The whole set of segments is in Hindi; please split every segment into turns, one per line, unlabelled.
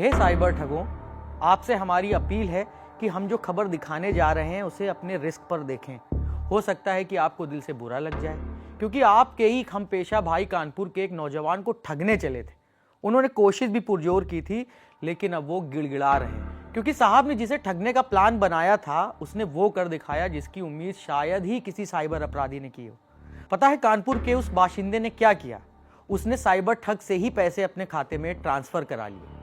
हे साइबर ठगों, आपसे हमारी अपील है कि हम जो खबर दिखाने जा रहे हैं उसे अपने रिस्क पर देखें। हो सकता है कि आपको दिल से बुरा लग जाए, क्योंकि आपके ही हमपेशा भाई कानपुर के एक नौजवान को ठगने चले थे। उन्होंने कोशिश भी पुरजोर की थी, लेकिन अब वो गिड़गिड़ा रहे हैं, क्योंकि साहब ने जिसे ठगने का प्लान बनाया था उसने वो कर दिखाया जिसकी उम्मीद शायद ही किसी साइबर अपराधी ने की हो। पता है कानपुर के उस बाशिंदे ने क्या किया? उसने साइबर ठग से ही पैसे अपने खाते में ट्रांसफर करा लिए।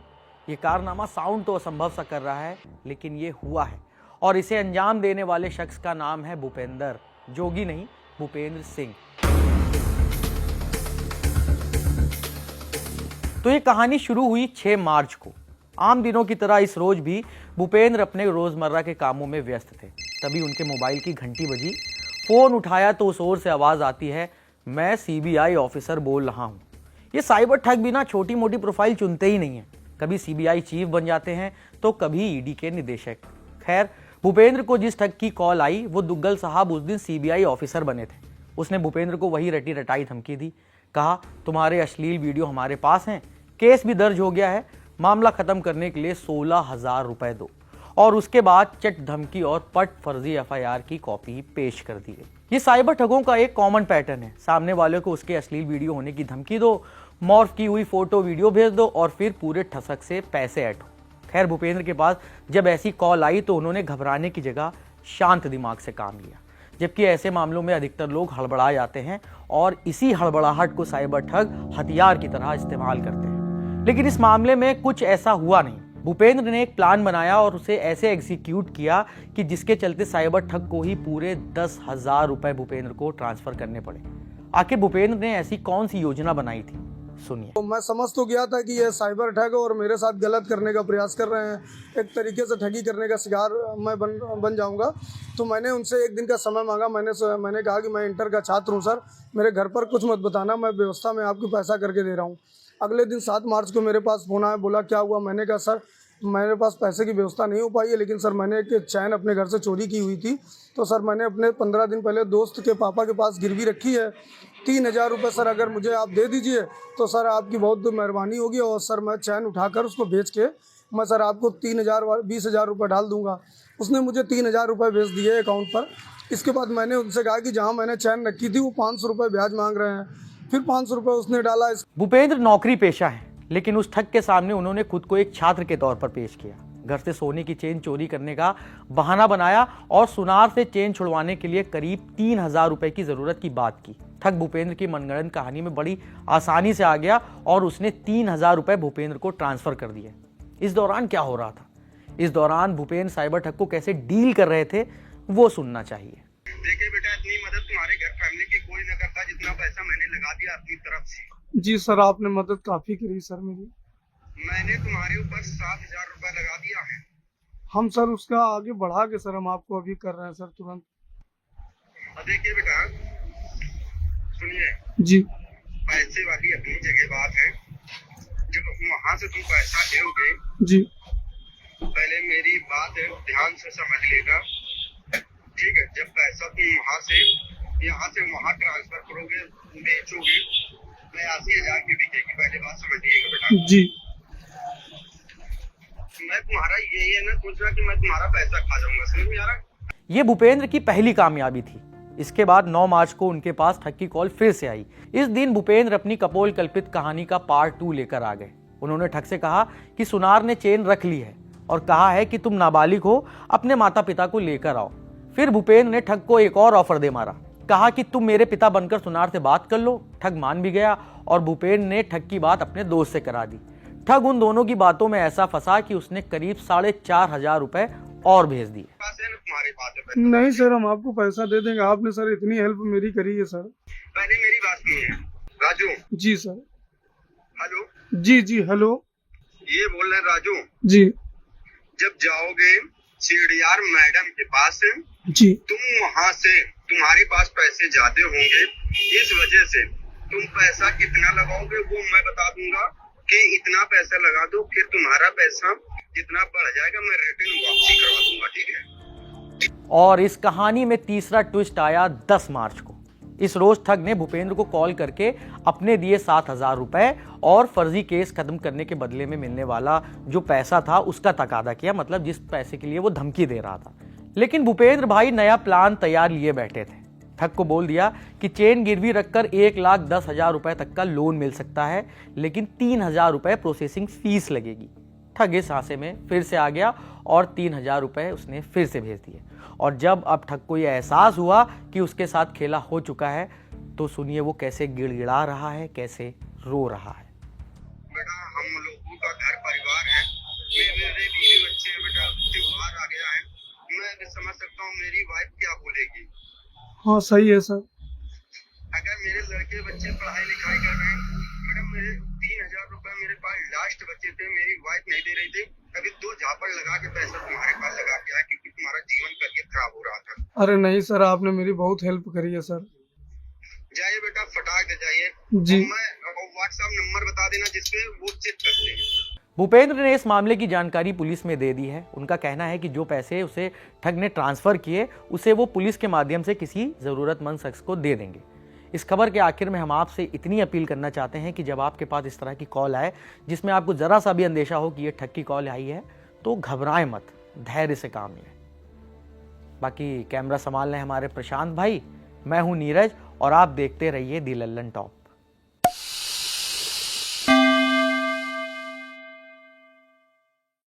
ये कारनामा साउंड तो असंभव सा कर रहा है, लेकिन ये हुआ है, और इसे अंजाम देने वाले शख्स का नाम है भूपेंद्र, जोगी नहीं, भूपेंद्र सिंह। तो ये कहानी शुरू हुई 6 मार्च को। आम दिनों की तरह इस रोज भी भूपेंद्र अपने रोजमर्रा के कामों में व्यस्त थे। तभी उनके मोबाइल की घंटी बजी। फोन उठाया तो उस ओर से आवाज आती है, मैं सीबीआई ऑफिसर बोल रहा हूं। ये साइबर ठग बिना छोटी मोटी प्रोफाइल चुनते ही नहीं है। कभी सीबीआई चीफ बन जाते हैं तो कभी ईडी के निदेशक। खैर, भूपेंद्र को जिस ठग की कॉल आई वो दुग्गल साहब उस दिन सीबीआई ऑफिसर बने थे। उसने भूपेंद्र को वही रटी रटाई धमकी दी। कहा, तुम्हारे अश्लील वीडियो हमारे पास हैं, केस भी दर्ज हो गया है, मामला खत्म करने के लिए 16,000 रुपए दो। और उसके बाद चट धमकी और पट फर्जी एफआईआर की कॉपी पेश कर दी गई। ये साइबर ठगों का एक कॉमन पैटर्न है। सामने वाले को उसके अश्लील वीडियो होने की धमकी दो, मॉर्फ की हुई फोटो वीडियो भेज दो और फिर पूरे ठसक से पैसे ऐंठो। खैर, भूपेंद्र के पास जब ऐसी कॉल आई तो उन्होंने घबराने की जगह शांत दिमाग से काम लिया। जबकि ऐसे मामलों में अधिकतर लोग हड़बड़ा जाते हैं और इसी हड़बड़ाहट को साइबर ठग हथियार की तरह इस्तेमाल करते हैं। लेकिन इस मामले में कुछ ऐसा हुआ नहीं। भूपेंद्र ने एक प्लान बनाया और उसे ऐसे एग्जीक्यूट किया कि जिसके चलते साइबर ठग को ही पूरे 10,000 रुपए भूपेंद्र को ट्रांसफर करने पड़े। आखिर भूपेंद्र ने ऐसी कौन सी योजना बनाई थी, सुनिए।
तो मैं समझ तो गया था कि ये साइबर ठग और मेरे साथ गलत करने का प्रयास कर रहे हैं, एक तरीके से ठगी करने का शिकार मैं बन जाऊंगा। तो मैंने उनसे एक दिन का समय मांगा। मैंने कहा कि मैं इंटर का छात्र हूं सर, मेरे घर पर कुछ मत बताना, मैं व्यवस्था में आपको पैसा करके दे रहा हूं। अगले दिन 7 मार्च को मेरे पास फोन आया, बोला क्या हुआ? मैंने कहा सर मेरे पास पैसे की व्यवस्था नहीं हो पाई है, लेकिन सर मैंने एक चैन अपने घर से चोरी की हुई थी, तो सर मैंने अपने 15 दिन पहले दोस्त के पापा के पास गिरवी रखी है, 3,000 रुपये सर अगर मुझे आप दे दीजिए तो सर आपकी बहुत मेहरबानी होगी, और सर मैं चैन उठाकर उसको बेच के मैं सर आपको 20,000 रुपये डाल दूंगा। उसने मुझे 3,000 रुपये भेज दिए अकाउंट पर। इसके बाद मैंने उनसे कहा कि जहाँ मैंने चैन रखी थी वो 500 रुपये ब्याज मांग रहे हैं, फिर 500 रुपये उसने डाला।
भूपेंद्र नौकरी पेशा है, लेकिन उस ठग के सामने उन्होंने खुद को एक छात्र के तौर पर पेश किया। घर से सोने की चेन चोरी करने का बहाना बनाया और सुनार से चेन छुड़वाने के लिए करीब 3,000 रुपए की जरूरत की बात की। ठग भूपेंद्र की मनगढ़ंत कहानी में बड़ी आसानी से आ गया और उसने 3,000 रुपए भूपेंद्र को ट्रांसफर कर दिए। इस दौरान क्या हो रहा था? इस दौरान भूपेंद्र साइबर ठग को कैसे डील कर रहे थे, वो सुनना चाहिए।
देखिए बेटा, इतनी मदद तुम्हारे घर फैमिली की कोई न करता जितना पैसा मैंने लगा दिया अपनी तरफ से।
जी सर, आपने मदद काफ़ी करी सर मेरी।
मैंने तुम्हारे ऊपर 7,000 रुपए लगा दिया है।
हम सर उसका आगे बढ़ा के सर हम आपको अभी कर रहे हैं सर तुरंत।
देखिए बेटा, सुनिए
जी।
पैसे वाली अपनी जगह बात है। जब वहाँ से तुम पैसा दोगे
जी।
पहले मेरी बात ध्यान से समझ लेगा, ठीक है? जब पैसा तुम यहाँ से वहाँ ट्रांसफर करोगे, बेचोगे, 82,000 की बिकेगी। पहले बात समझिएगा बेटा।
जी।
मैं तुम्हारा यही है ना सोचना कि मैं तुम्हारा पैसा खा जाऊंगा, समझ में आ रहा?
ये भूपेंद्र की पहली कामयाबी थी। इसके बाद 9 मार्च को उनके पास ठग की कॉल फिर से आई। इस दिन भूपेंद्र अपनी कपोल कल्पित कहानी का पार्ट 2 लेकर आ गए। उन्होंने ठग से कहा कि सुनार ने चेन रख ली है और कहा है कि तुम नाबालिग हो, अपने माता पिता को लेकर आओ। फिर भूपेंद्र ने ठग को एक और ऑफर दे मारा। कहा कि तुम मेरे पिता बनकर सुनार से बात कर लो। ठग मान भी गया और भूपेंद्र ने ठग की बात अपने दोस्त से करा दी। ठग उन दोनों की बातों में ऐसा फंसा कि उसने करीब 4,500 रुपए और भेज दिए।
नहीं सर, हम आपको पैसा दे देंगे। आपने सर इतनी हेल्प मेरी करी है सर।
पहले मेरी बात सुनिए राजू।
जी सर।
हेलो।
जी हेलो।
ये बोल रहे राजू
जी।
जब जाओगे सीडीआर मैडम के पास
जी,
तुम वहाँ से तुम्हारे पास पैसे ज्यादा होंगे, इस वजह से तुम पैसा कितना लगाओगे वो मैं बता दूंगा कि इतना पैसा लगा दो, फिर तुम्हारा पैसा जितना बढ़ जाएगा मैं रिटर्न वापसी करवा दूंगा, ठीक है?
और इस कहानी में तीसरा ट्विस्ट आया 10 मार्च को। इस रोज ठग ने भूपेंद्र को कॉल करके अपने दिए 7,000 रुपए और फर्जी केस खत्म करने के बदले में मिलने वाला जो पैसा था उसका तकादा किया, मतलब जिस पैसे के लिए वो धमकी दे रहा था। लेकिन भूपेंद्र भाई नया प्लान तैयार लिए बैठे थे। ठग को बोल दिया कि चेन गिरवी रखकर 1,10,000 रुपए तक का लोन मिल सकता है, लेकिन 3,000 रुपए प्रोसेसिंग फीस लगेगी। ठग इस आशे में फिर से आ गया और 3,000 रुपए उसने फिर से भेज दिए। और जब अब ठग को यह एहसास हुआ कि उसके साथ खेला हो चुका है, तो सुनिए वो कैसे गिड़गिड़ा रहा है, कैसे रो रहा है।
बेटा हम लोगों का घर परिवार है, मेरे बीवी बच्चे हैं बेटा, त्योहार आ गया है, मैं भी समझ सकता हूँ मेरी वाइफ क्या बोलेगी।
हाँ सही है सर।
अगर मेरे लड़के बच्चे पढ़ाई लिखाई कर रहे हैं, मैडम मेरे 3,000 रुपए मेरे पास लास्ट बचे थे, मेरी वाइफ नहीं दे रही थी, अभी 2 झापड़ लगा के पैसा तुम्हारे पास लगा के आया क्योंकि तुम्हारा जीवन करियर खराब हो रहा था।
अरे नहीं सर, आपने मेरी बहुत हेल्प करी है सर।
जाइए बेटा, फटाक दे जाइए
जी।
मैं व्हाट्सएप नंबर बता देना जिसपे वो चेक करते हैं।
भूपेंद्र ने इस मामले की जानकारी पुलिस में दे दी है। उनका कहना है कि जो पैसे उसे ठग ने ट्रांसफर किए उसे वो पुलिस के माध्यम से किसी जरूरतमंद शख्स को दे देंगे। इस खबर के आखिर में हम आपसे इतनी अपील करना चाहते हैं कि जब आपके पास इस तरह की कॉल आए जिसमें आपको जरा सा भी अंदेशा हो कि ये ठग की कॉल आई है, तो घबराएं मत, धैर्य से काम लें। बाकी कैमरा संभाल लें हमारे प्रशांत भाई, मैं हूं नीरज और आप देखते रहिए दी लल्लन टॉप।